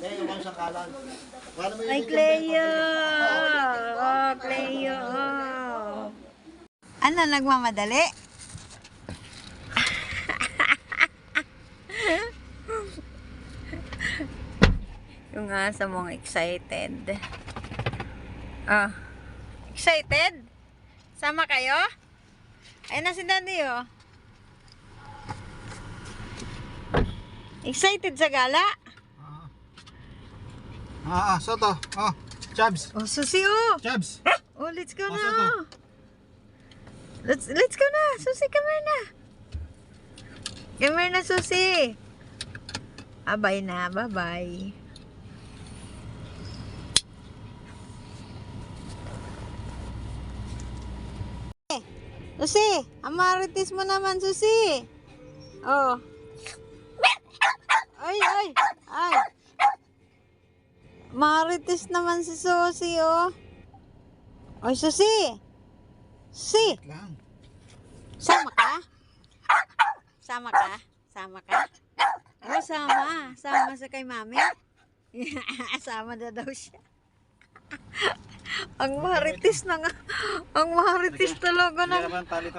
Ay, Cleo! Oh, Cleo! Oh. Ano, nagmamadali? Yung asa mong excited. Ah. Excited? Sama kayo? Ayun na si Daddy, oh. Excited sa gala? Soto. Oh, Chabs. Oh, Susi, oh. Chabs. Oh, let's go Oh, na. Soto. Oh. Let's go na. Susi, come here na. Come here na, Susi. Bye na. Bye-bye. Susi, amaritis mo naman, Susi. Oh. Ay. Maritis naman si Susi, oh. Oy, Susi. Susi. Lang. Sama ka? Sama ka? Sama ka? Oh, sama. Sama sa kay mami. Sama na daw siya. Ang maritis na nga. Ang maritis talaga na.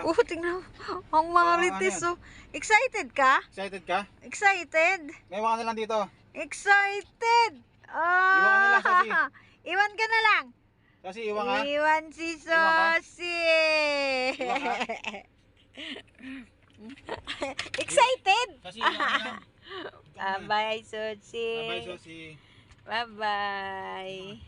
Oh, tingnan mo. Ang maritis, oh. Excited ka? Excited ka? Excited? May iwan ka na lang dito. Excited! Iwan ka na lang, Sosi. Iwan ka na lang. Kasi iwan ka. Iwan si Sosi. Iwan ka. Excited? Kasi iwan ka lang. Bye, Sosi. Bye-bye, Sosi. Bye-bye.